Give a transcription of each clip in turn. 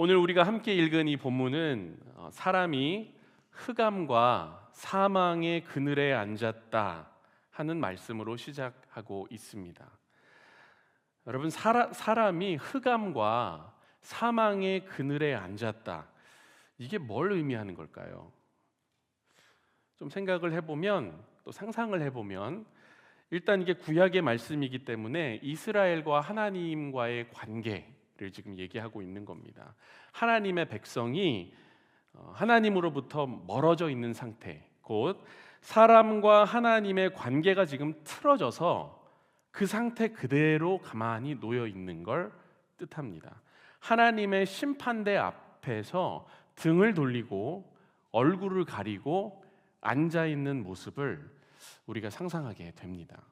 오늘 우리가 함께 읽은 이 본문은 사람이 흑암과 사망의 그늘에 앉았다 하는 말씀으로 시작하고 있습니다. 여러분, 사람이 흑암과 사망의 그늘에 앉았다, 이게 뭘 의미하는 걸까요? 좀 생각을 해보면, 또 상상을 해보면, 일단 이게 구약의 말씀이기 때문에 이스라엘과 하나님과의 관계를 지금 얘기하고 있는 겁니다. 하나님의 백성이 하나님으로부터 멀어져 있는 상태, 곧 사람과 하나님의 관계가 지금 틀어져서 그 상태 그대로 가만히 놓여 있는 걸 뜻합니다. 하나님의 심판대 앞에서 등을 돌리고 얼굴을 가리고 앉아 있는 모습을 우리가 상상하게 됩니다.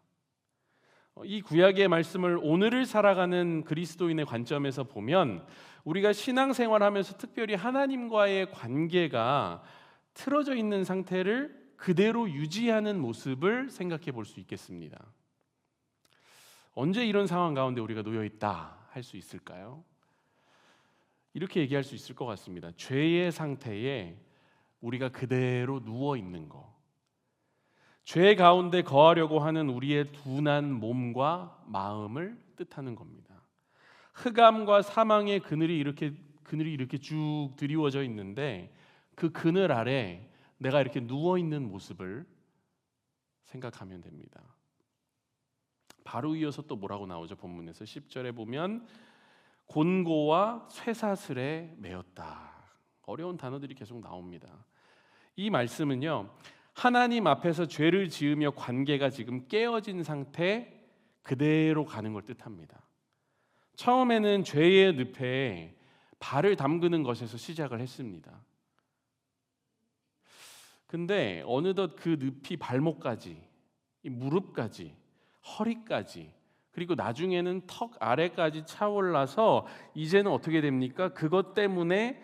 이 구약의 말씀을 오늘을 살아가는 그리스도인의 관점에서 보면 우리가 신앙생활하면서 특별히 하나님과의 관계가 틀어져 있는 상태를 그대로 유지하는 모습을 생각해 볼 수 있겠습니다. 언제 이런 상황 가운데 우리가 놓여 있다 할 수 있을까요? 이렇게 얘기할 수 있을 것 같습니다. 죄의 상태에 우리가 그대로 누워 있는 거, 죄 가운데 거하려고 하는 우리의 둔한 몸과 마음을 뜻하는 겁니다. 흑암과 사망의 그늘이 이렇게 쭉 드리워져 있는데 그 그늘 아래 내가 이렇게 누워 있는 모습을 생각하면 됩니다. 바로 이어서 또 뭐라고 나오죠? 본문에서 10절에 보면 곤고와 쇠사슬에 매였다. 어려운 단어들이 계속 나옵니다. 이 말씀은요, 하나님 앞에서 죄를 지으며 관계가 지금 깨어진 상태 그대로 가는 걸 뜻합니다. 처음에는 죄의 늪에 발을 담그는 것에서 시작을 했습니다. 근데 어느덧 그 늪이 발목까지, 이 무릎까지, 허리까지, 그리고 나중에는 턱 아래까지 차올라서 이제는 어떻게 됩니까? 그것 때문에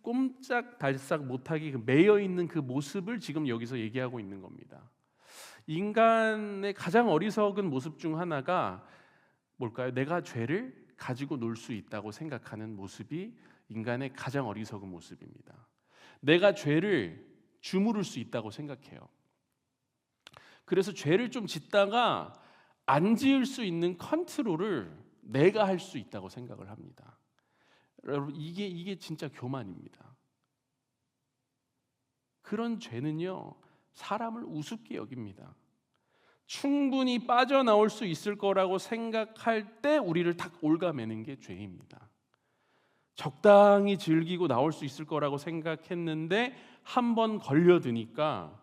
꼼짝달싹 못하게 매여 있는 그 모습을 지금 여기서 얘기하고 있는 겁니다. 인간의 가장 어리석은 모습 중 하나가 뭘까요? 내가 죄를 가지고 놀 수 있다고 생각하는 모습이 인간의 가장 어리석은 모습입니다. 내가 죄를 주무를 수 있다고 생각해요. 그래서 죄를 좀 짓다가 안 지을 수 있는 컨트롤을 내가 할 수 있다고 생각을 합니다. 여러분, 이게 진짜 교만입니다. 그런 죄는요, 사람을 우습게 여깁니다. 충분히 빠져나올 수 있을 거라고 생각할 때 우리를 탁 올가매는 게 죄입니다. 적당히 즐기고 나올 수 있을 거라고 생각했는데 한번 걸려드니까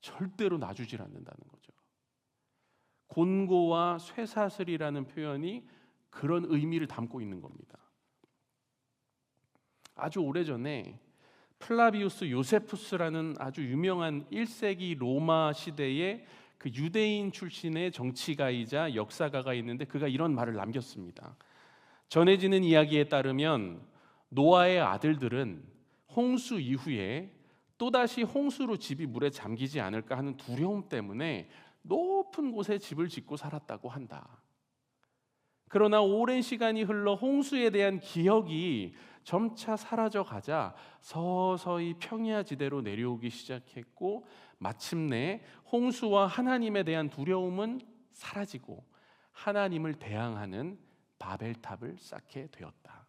절대로 놔주질 않는다는 거죠. 곤고와 쇠사슬이라는 표현이 그런 의미를 담고 있는 겁니다. 아주 오래전에 플라비우스 요세푸스라는 아주 유명한 1세기 로마 시대의 그 유대인 출신의 정치가이자 역사가가 있는데 그가 이런 말을 남겼습니다. 전해지는 이야기에 따르면 노아의 아들들은 홍수 이후에 또다시 홍수로 집이 물에 잠기지 않을까 하는 두려움 때문에 높은 곳에 집을 짓고 살았다고 한다. 그러나 오랜 시간이 흘러 홍수에 대한 기억이 점차 사라져가자 서서히 평야지대로 내려오기 시작했고 마침내 홍수와 하나님에 대한 두려움은 사라지고 하나님을 대항하는 바벨탑을 쌓게 되었다.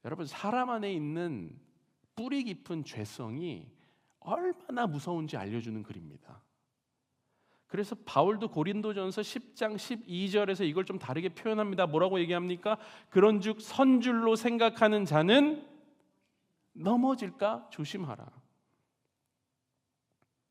여러분, 사람 안에 있는 뿌리 깊은 죄성이 얼마나 무서운지 알려주는 글입니다. 그래서 바울도 고린도전서 10장 12절에서 이걸 좀 다르게 표현합니다. 뭐라고 얘기합니까? 그런즉 선줄로 생각하는 자는 넘어질까 조심하라.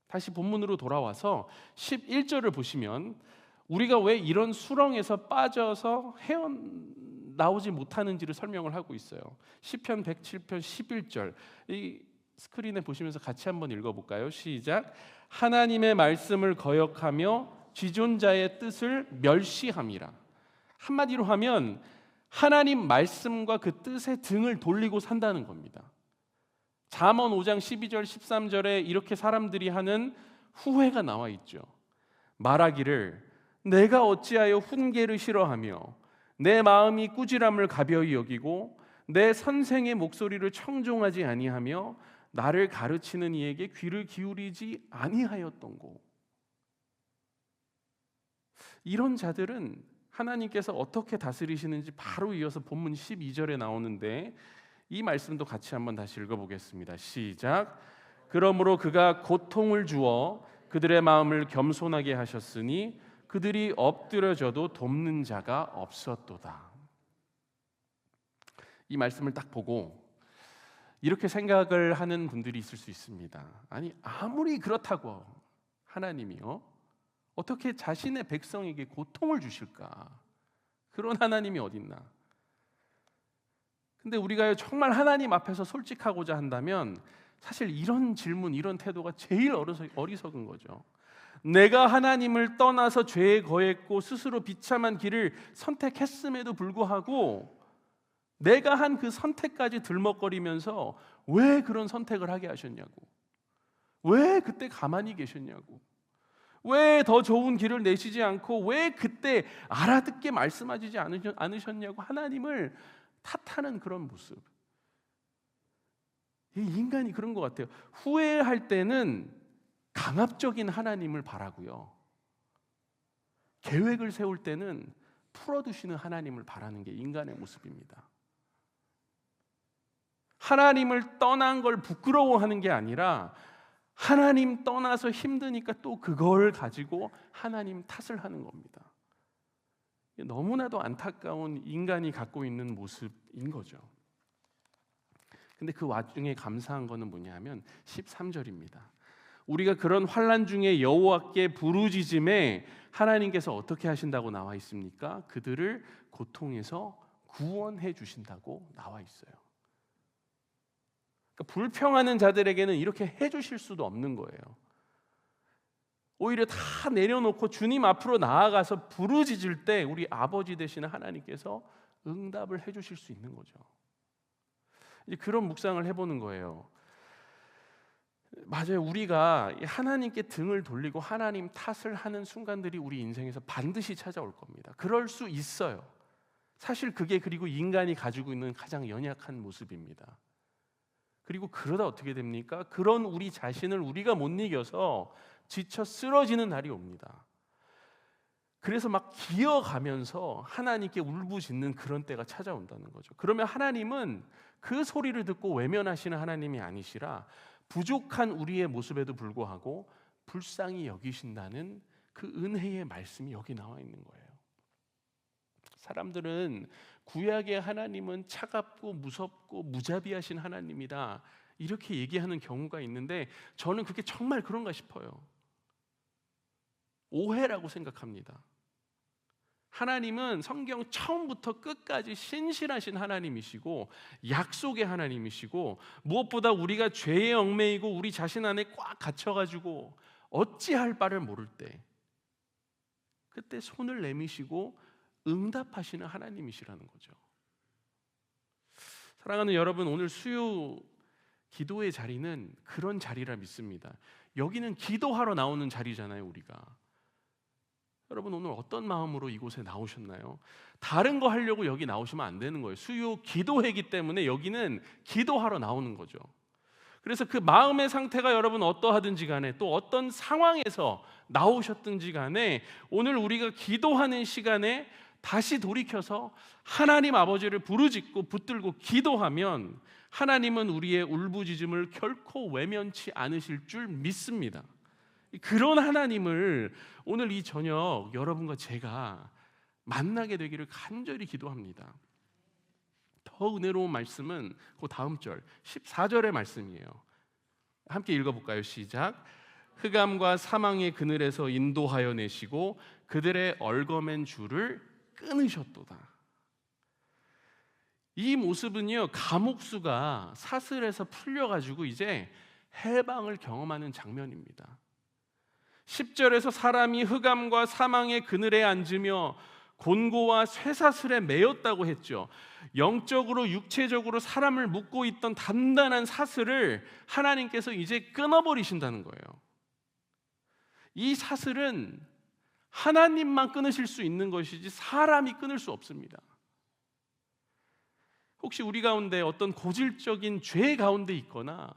다시 본문으로 돌아와서 11절을 보시면 우리가 왜 이런 수렁에서 빠져서 헤어나오지 못하는지를 설명을 하고 있어요. 시편 107편 11절, 이 스크린에 보시면서 같이 한번 읽어볼까요? 시작. 하나님의 말씀을 거역하며 지존자의 뜻을 멸시함이라. 한마디로 하면 하나님 말씀과 그 뜻에 등을 돌리고 산다는 겁니다. 잠언 5장 12절 13절에 이렇게 사람들이 하는 후회가 나와 있죠. 말하기를 내가 어찌하여 훈계를 싫어하며 내 마음이 꾸지람을 가벼이 여기고 내 선생의 목소리를 청종하지 아니하며 나를 가르치는 이에게 귀를 기울이지 아니하였던고. 이런 자들은 하나님께서 어떻게 다스리시는지 바로 이어서 본문 12절에 나오는데, 이 말씀도 같이 한번 다시 읽어보겠습니다. 시작. 그러므로 그가 고통을 주어 그들의 마음을 겸손하게 하셨으니 그들이 엎드려져도 돕는 자가 없었도다. 이 말씀을 딱 보고 이렇게 생각을 하는 분들이 있을 수 있습니다. 아니, 아무리 그렇다고 하나님이요, 어떻게 자신의 백성에게 고통을 주실까? 그런 하나님이 어딨나? 근데 우리가 정말 하나님 앞에서 솔직하고자 한다면 사실 이런 질문, 이런 태도가 제일 어리석은 거죠. 내가 하나님을 떠나서 죄에 거했고 스스로 비참한 길을 선택했음에도 불구하고 내가 한 그 선택까지 들먹거리면서 왜 그런 선택을 하게 하셨냐고, 왜 그때 가만히 계셨냐고, 왜 더 좋은 길을 내시지 않고 왜 그때 알아듣게 말씀하시지 않으셨냐고 하나님을 탓하는 그런 모습. 이 인간이 그런 것 같아요. 후회할 때는 강압적인 하나님을 바라고요, 계획을 세울 때는 풀어두시는 하나님을 바라는 게 인간의 모습입니다. 하나님을 떠난 걸 부끄러워하는 게 아니라 하나님 떠나서 힘드니까 또 그걸 가지고 하나님 탓을 하는 겁니다. 너무나도 안타까운 인간이 갖고 있는 모습인 거죠. 근데 그 와중에 감사한 거는 뭐냐면 13절입니다. 우리가 그런 환난 중에 여호와께 부르짖음에 하나님께서 어떻게 하신다고 나와 있습니까? 그들을 고통에서 구원해 주신다고 나와 있어요. 그러니까 불평하는 자들에게는 이렇게 해주실 수도 없는 거예요. 오히려 다 내려놓고 주님 앞으로 나아가서 부르짖을 때 우리 아버지 되시는 하나님께서 응답을 해주실 수 있는 거죠. 이제 그런 묵상을 해보는 거예요. 맞아요. 우리가 하나님께 등을 돌리고 하나님 탓을 하는 순간들이 우리 인생에서 반드시 찾아올 겁니다. 그럴 수 있어요. 사실 그게 그리고 인간이 가지고 있는 가장 연약한 모습입니다. 그리고 그러다 어떻게 됩니까? 그런 우리 자신을 우리가 못 이겨서 지쳐 쓰러지는 날이 옵니다. 그래서 막 기어가면서 하나님께 울부짖는 그런 때가 찾아온다는 거죠. 그러면 하나님은 그 소리를 듣고 외면하시는 하나님이 아니시라 부족한 우리의 모습에도 불구하고 불쌍히 여기신다는 그 은혜의 말씀이 여기 나와 있는 거예요. 사람들은 구약의 하나님은 차갑고 무섭고 무자비하신 하나님이다 이렇게 얘기하는 경우가 있는데 저는 그게 정말 그런가 싶어요. 오해라고 생각합니다. 하나님은 성경 처음부터 끝까지 신실하신 하나님이시고 약속의 하나님이시고 무엇보다 우리가 죄에 얽매이고 우리 자신 안에 꽉 갇혀가지고 어찌할 바를 모를 때 그때 손을 내미시고 응답하시는 하나님이시라는 거죠. 사랑하는 여러분, 오늘 수요 기도의 자리는 그런 자리라 믿습니다. 여기는 기도하러 나오는 자리잖아요, 우리가. 여러분 오늘 어떤 마음으로 이곳에 나오셨나요? 다른 거 하려고 여기 나오시면 안 되는 거예요. 수요 기도회이기 때문에 여기는 기도하러 나오는 거죠. 그래서 그 마음의 상태가 여러분 어떠하든지 간에 또 어떤 상황에서 나오셨든지 간에 오늘 우리가 기도하는 시간에 다시 돌이켜서 하나님 아버지를 부르짖고 붙들고 기도하면 하나님은 우리의 울부짖음을 결코 외면치 않으실 줄 믿습니다. 그런 하나님을 오늘 이 저녁 여러분과 제가 만나게 되기를 간절히 기도합니다. 더 은혜로운 말씀은 그 다음 절 14절의 말씀이에요. 함께 읽어볼까요? 시작. 흑암과 사망의 그늘에서 인도하여 내시고 그들의 얽어맨 줄을 끊으셨도다. 이 모습은요, 감옥수가 사슬에서 풀려가지고 이제 해방을 경험하는 장면입니다. 10절에서 사람이 흑암과 사망의 그늘에 앉으며 곤고와 쇠사슬에 매였다고 했죠. 영적으로 육체적으로 사람을 묶고 있던 단단한 사슬을 하나님께서 이제 끊어버리신다는 거예요. 이 사슬은 하나님만 끊으실 수 있는 것이지 사람이 끊을 수 없습니다. 혹시 우리 가운데 어떤 고질적인 죄 가운데 있거나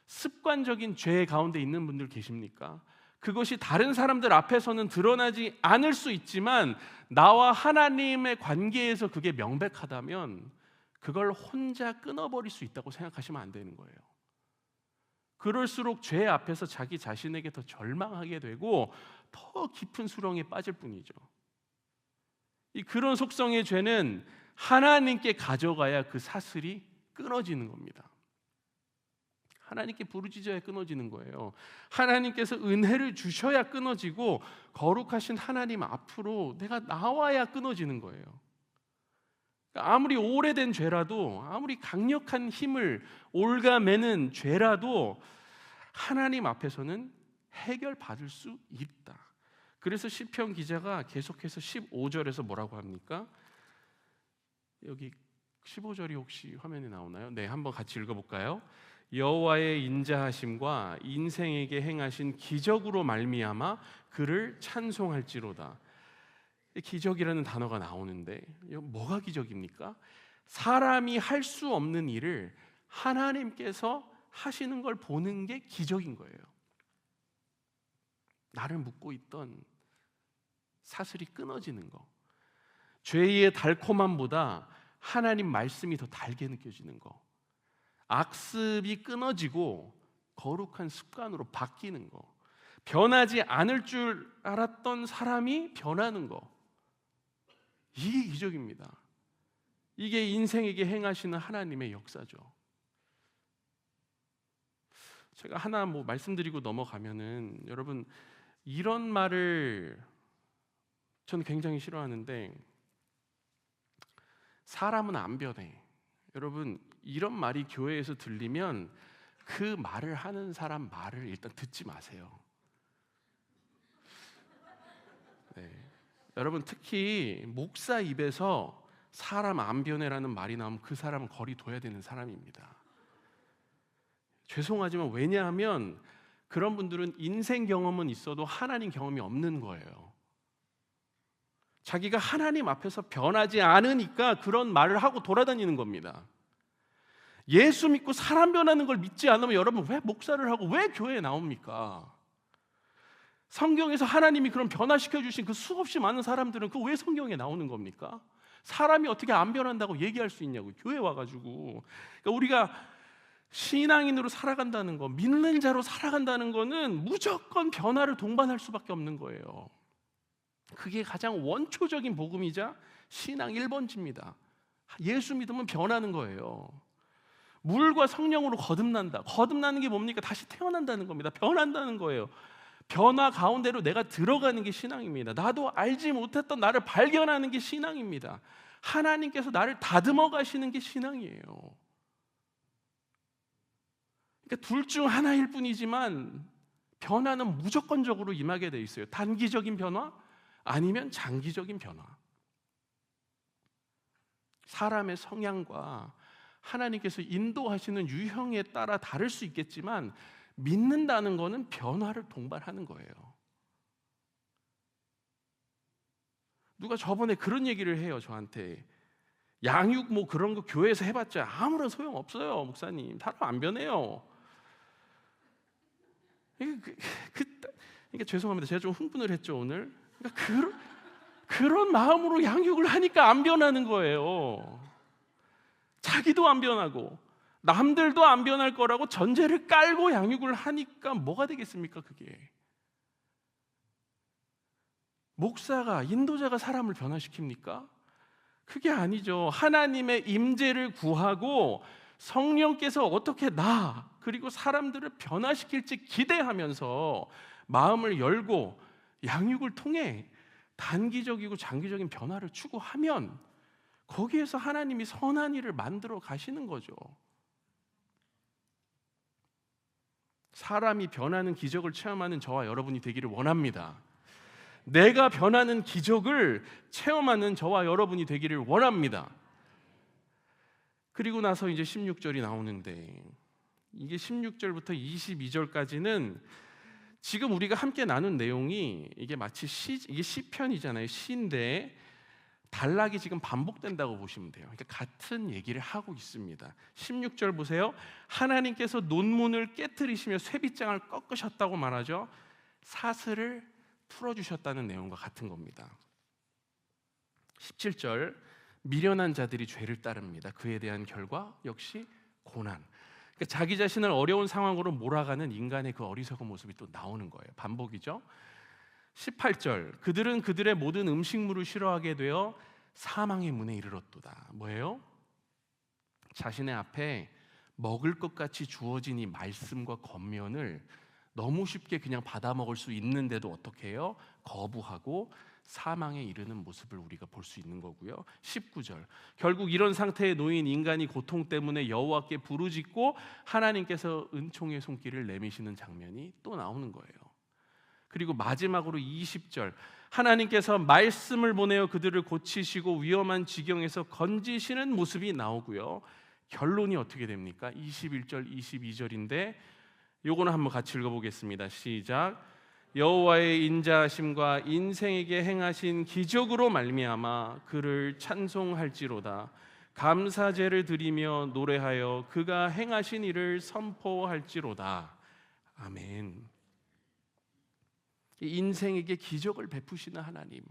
습관적인 죄 가운데 있는 분들 계십니까? 그것이 다른 사람들 앞에서는 드러나지 않을 수 있지만 나와 하나님의 관계에서 그게 명백하다면 그걸 혼자 끊어버릴 수 있다고 생각하시면 안 되는 거예요. 그럴수록 죄 앞에서 자기 자신에게 더 절망하게 되고 더 깊은 수렁에 빠질 뿐이죠. 그런 속성의 죄는 하나님께 가져가야 그 사슬이 끊어지는 겁니다. 하나님께 부르짖어야 끊어지는 거예요. 하나님께서 은혜를 주셔야 끊어지고 거룩하신 하나님 앞으로 내가 나와야 끊어지는 거예요. 아무리 오래된 죄라도, 아무리 강력한 힘을 옭아매는 죄라도 하나님 앞에서는 해결받을 수 있다. 그래서 시편 기자가 계속해서 15절에서 뭐라고 합니까? 여기 15절이 혹시 화면에 나오나요? 네, 한번 같이 읽어볼까요? 여호와의 인자하심과 인생에게 행하신 기적으로 말미암아 그를 찬송할지로다. 기적이라는 단어가 나오는데 뭐가 기적입니까? 사람이 할 수 없는 일을 하나님께서 하시는 걸 보는 게 기적인 거예요. 나를 묶고 있던 사슬이 끊어지는 거, 죄의 달콤함보다 하나님 말씀이 더 달게 느껴지는 거, 악습이 끊어지고 거룩한 습관으로 바뀌는 거, 변하지 않을 줄 알았던 사람이 변하는 거, 이게 기적입니다. 이게 인생에게 행하시는 하나님의 역사죠. 제가 하나 말씀드리고 넘어가면은, 여러분 이런 말을 저는 굉장히 싫어하는데, 사람은 안 변해. 여러분 이런 말이 교회에서 들리면 그 말을 하는 사람 말을 일단 듣지 마세요. 네. 여러분 특히 목사 입에서 사람 안 변해라는 말이 나오면 그 사람은 거리 둬야 되는 사람입니다. 죄송하지만, 왜냐하면 그런 분들은 인생 경험은 있어도 하나님 경험이 없는 거예요. 자기가 하나님 앞에서 변하지 않으니까 그런 말을 하고 돌아다니는 겁니다. 예수 믿고 사람 변하는 걸 믿지 않으면 여러분 왜 목사를 하고 왜 교회에 나옵니까? 성경에서 하나님이 그런 변화시켜 주신 그 수없이 많은 사람들은 그 왜 성경에 나오는 겁니까? 사람이 어떻게 안 변한다고 얘기할 수 있냐고, 교회 와가지고. 그러니까 우리가 신앙인으로 살아간다는 거, 믿는 자로 살아간다는 거는 무조건 변화를 동반할 수밖에 없는 거예요. 그게 가장 원초적인 복음이자 신앙 1번지입니다. 예수 믿으면 변하는 거예요. 물과 성령으로 거듭난다. 거듭나는 게 뭡니까? 다시 태어난다는 겁니다. 변한다는 거예요. 변화 가운데로 내가 들어가는 게 신앙입니다. 나도 알지 못했던 나를 발견하는 게 신앙입니다. 하나님께서 나를 다듬어 가시는 게 신앙이에요. 그러니까 둘 중 하나일 뿐이지만 변화는 무조건적으로 임하게 돼 있어요. 단기적인 변화 아니면 장기적인 변화. 사람의 성향과 하나님께서 인도하시는 유형에 따라 다를 수 있겠지만 믿는다는 것은 변화를 동반하는 거예요. 누가 저번에 그런 얘기를 해요, 저한테. 양육 그런 거 교회에서 해봤자 아무런 소용 없어요, 목사님. 사람 안 변해요. 그러니까 죄송합니다. 제가 좀 흥분을 했죠, 오늘. 그러니까 그런 마음으로 양육을 하니까 안 변하는 거예요. 자기도 안 변하고 남들도 안 변할 거라고 전제를 깔고 양육을 하니까 뭐가 되겠습니까, 그게? 목사가, 인도자가 사람을 변화시킵니까? 그게 아니죠. 하나님의 임재를 구하고 성령께서 어떻게 그리고 사람들을 변화시킬지 기대하면서 마음을 열고 양육을 통해 단기적이고 장기적인 변화를 추구하면 거기에서 하나님이 선한 일을 만들어 가시는 거죠. 사람이 변하는 기적을 체험하는 저와 여러분이 되기를 원합니다. 내가 변하는 기적을 체험하는 저와 여러분이 되기를 원합니다. 그리고 나서 이제 16절이 나오는데, 이게 16절부터 22절까지는 지금 우리가 함께 나눈 내용이 이게 마치 이게 시편이잖아요. 시인데 단락이 지금 반복된다고 보시면 돼요. 그러니까 같은 얘기를 하고 있습니다. 16절 보세요. 하나님께서 논문을 깨뜨리시며 쇠빗장을 꺾으셨다고 말하죠. 사슬을 풀어주셨다는 내용과 같은 겁니다. 17절, 미련한 자들이 죄를 따릅니다. 그에 대한 결과 역시 고난. 그러니까 자기 자신을 어려운 상황으로 몰아가는 인간의 그 어리석은 모습이 또 나오는 거예요. 반복이죠. 18절, 그들은 그들의 모든 음식물을 싫어하게 되어 사망의 문에 이르렀도다. 뭐예요? 자신의 앞에 먹을 것 같이 주어진 이 말씀과 겉면을 너무 쉽게 그냥 받아 먹을 수 있는데도 어떻게 해요? 거부하고 사망에 이르는 모습을 우리가 볼 수 있는 거고요. 19절, 결국 이런 상태에 놓인 인간이 고통 때문에 여호와께 부르짖고 하나님께서 은총의 손길을 내미시는 장면이 또 나오는 거예요. 그리고 마지막으로 20절, 하나님께서 말씀을 보내어 그들을 고치시고 위험한 지경에서 건지시는 모습이 나오고요. 결론이 어떻게 됩니까? 21절, 22절인데 요거는 한번 같이 읽어보겠습니다. 시작. 여호와의 인자하심과 인생에게 행하신 기적으로 말미암아 그를 찬송할지로다. 감사제를 드리며 노래하여 그가 행하신 일을 선포할지로다. 아멘. 인생에게 기적을 베푸시는 하나님,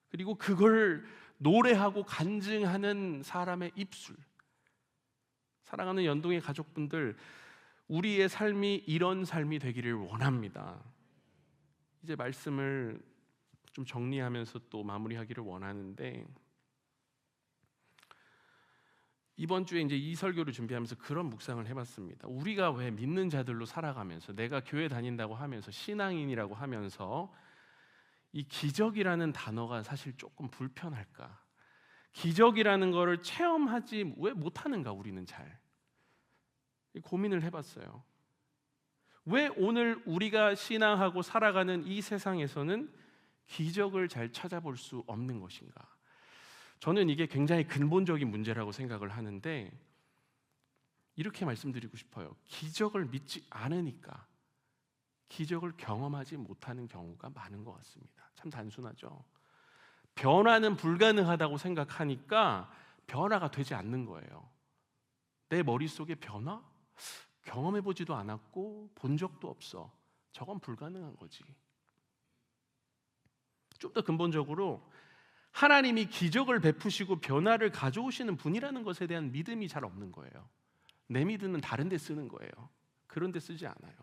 그리고 그걸 노래하고 간증하는 사람의 입술. 사랑하는 연동의 가족분들, 우리의 삶이 이런 삶이 되기를 원합니다. 이제 말씀을 좀 정리하면서 또 마무리하기를 원하는데, 이번 주에 이제 이 설교를 준비하면서 그런 묵상을 해봤습니다. 우리가 왜 믿는 자들로 살아가면서, 내가 교회 다닌다고 하면서, 신앙인이라고 하면서 이 기적이라는 단어가 사실 조금 불편할까? 기적이라는 거를 체험하지 왜 못하는가? 우리는 잘 고민을 해봤어요. 왜 오늘 우리가 신앙하고 살아가는 이 세상에서는 기적을 잘 찾아볼 수 없는 것인가? 저는 이게 굉장히 근본적인 문제라고 생각을 하는데, 이렇게 말씀드리고 싶어요. 기적을 믿지 않으니까 기적을 경험하지 못하는 경우가 많은 것 같습니다. 참 단순하죠. 변화는 불가능하다고 생각하니까 변화가 되지 않는 거예요. 내 머릿속에 변화? 경험해보지도 않았고 본 적도 없어. 저건 불가능한 거지. 좀 더 근본적으로 하나님이 기적을 베푸시고 변화를 가져오시는 분이라는 것에 대한 믿음이 잘 없는 거예요. 내 믿음은 다른 데 쓰는 거예요. 그런 데 쓰지 않아요.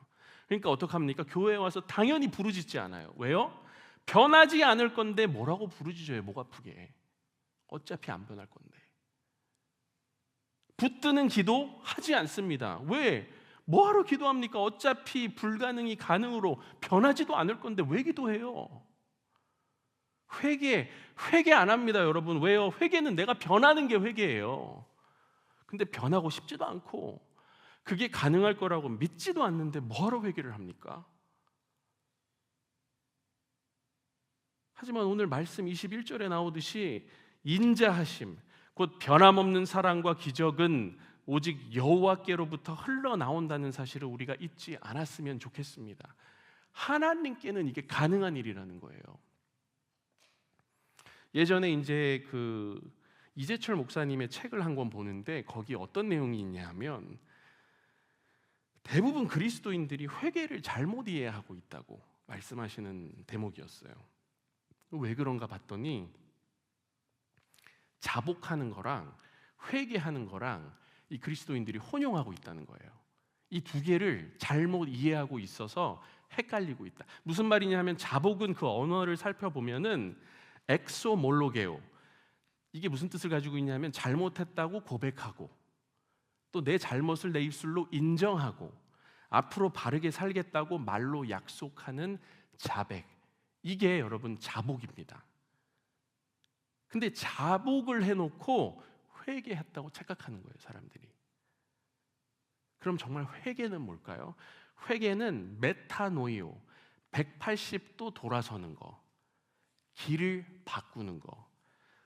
그러니까 어떡합니까? 교회에 와서 당연히 부르짖지 않아요. 왜요? 변하지 않을 건데 뭐라고 부르짖어요? 목 아프게. 어차피 안 변할 건데. 붙드는 기도 하지 않습니다. 왜? 뭐하러 기도합니까? 어차피 불가능이 가능으로 변하지도 않을 건데 왜 기도해요? 회개 안 합니다, 여러분. 왜요? 회개는 내가 변하는 게 회개예요. 근데 변하고 싶지도 않고 그게 가능할 거라고 믿지도 않는데 뭐하러 회개를 합니까? 하지만 오늘 말씀 21절에 나오듯이 인자하심, 곧 변함없는 사랑과 기적은 오직 여호와께로부터 흘러나온다는 사실을 우리가 잊지 않았으면 좋겠습니다. 하나님께는 이게 가능한 일이라는 거예요. 예전에 이제 이재철 목사님의 책을 한 권 보는데 거기 어떤 내용이 있냐면, 대부분 그리스도인들이 회개를 잘못 이해하고 있다고 말씀하시는 대목이었어요. 왜 그런가 봤더니 자복하는 거랑 회개하는 거랑 이 그리스도인들이 혼용하고 있다는 거예요. 이 두 개를 잘못 이해하고 있어서 헷갈리고 있다. 무슨 말이냐 하면, 자복은 그 언어를 살펴보면은 엑소몰로게오, 이게 무슨 뜻을 가지고 있냐면 잘못했다고 고백하고 또 내 잘못을 내 입술로 인정하고 앞으로 바르게 살겠다고 말로 약속하는 자백, 이게 여러분 자복입니다. 근데 자복을 해놓고 회개했다고 착각하는 거예요, 사람들이. 그럼 정말 회개는 뭘까요? 회개는 메타노이오, 180도 돌아서는 거, 길을 바꾸는 거,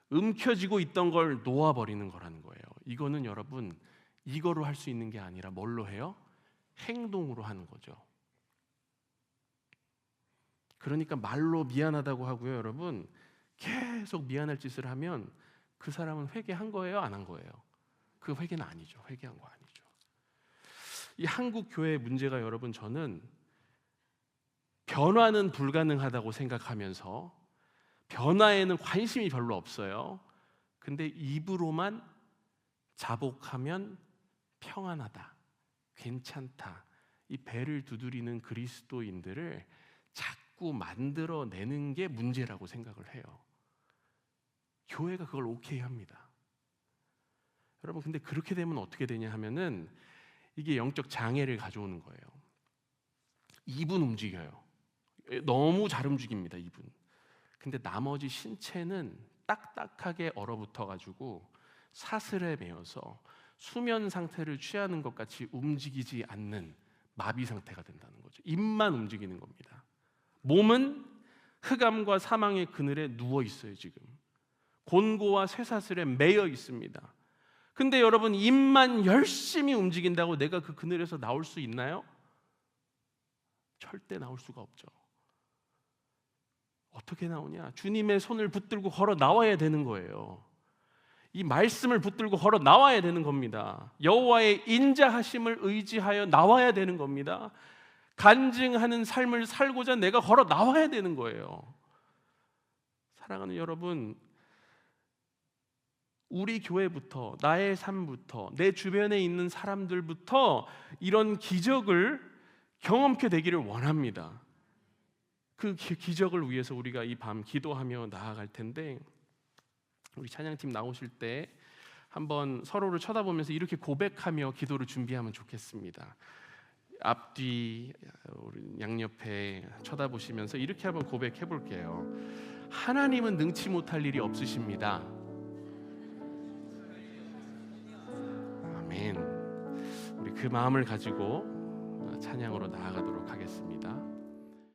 움켜쥐고 있던 걸 놓아버리는 거라는 거예요. 이거는 여러분, 이거로 할 수 있는 게 아니라 뭘로 해요? 행동으로 하는 거죠. 그러니까 말로 미안하다고 하고요, 여러분, 계속 미안할 짓을 하면 그 사람은 회개한 거예요, 안 한 거예요? 그 회개는 아니죠. 회개한 거 아니죠. 이 한국 교회의 문제가 여러분, 저는 변화는 불가능하다고 생각하면서 변화에는 관심이 별로 없어요. 근데 입으로만 자복하면 평안하다, 괜찮다, 이 배를 두드리는 그리스도인들을 자꾸 만들어내는 게 문제라고 생각을 해요. 교회가 그걸 오케이 합니다. 여러분, 근데 그렇게 되면 어떻게 되냐 하면은 이게 영적 장애를 가져오는 거예요. 입은 움직여요. 너무 잘 움직입니다, 입은. 근데 나머지 신체는 딱딱하게 얼어붙어 가지고 사슬에 매여서 수면 상태를 취하는 것 같이 움직이지 않는 마비 상태가 된다는 거죠. 입만 움직이는 겁니다. 몸은 흑암과 사망의 그늘에 누워 있어요. 지금 곤고와 쇠사슬에 매여 있습니다. 근데 여러분, 입만 열심히 움직인다고 내가 그 그늘에서 나올 수 있나요? 절대 나올 수가 없죠. 어떻게 나오냐? 주님의 손을 붙들고 걸어 나와야 되는 거예요. 이 말씀을 붙들고 걸어 나와야 되는 겁니다. 여호와의 인자하심을 의지하여 나와야 되는 겁니다. 간증하는 삶을 살고자 내가 걸어 나와야 되는 거예요. 사랑하는 여러분, 우리 교회부터, 나의 삶부터, 내 주변에 있는 사람들부터 이런 기적을 경험케 되기를 원합니다. 그 기적을 위해서 우리가 이 밤 기도하며 나아갈 텐데, 우리 찬양팀 나오실 때 한번 서로를 쳐다보면서 이렇게 고백하며 기도를 준비하면 좋겠습니다. 앞뒤 우리 양옆에 쳐다보시면서 이렇게 한번 고백해 볼게요. 하나님은 능치 못할 일이 없으십니다. 아멘. 우리 그 마음을 가지고 찬양으로 나아가도록 하겠습니다.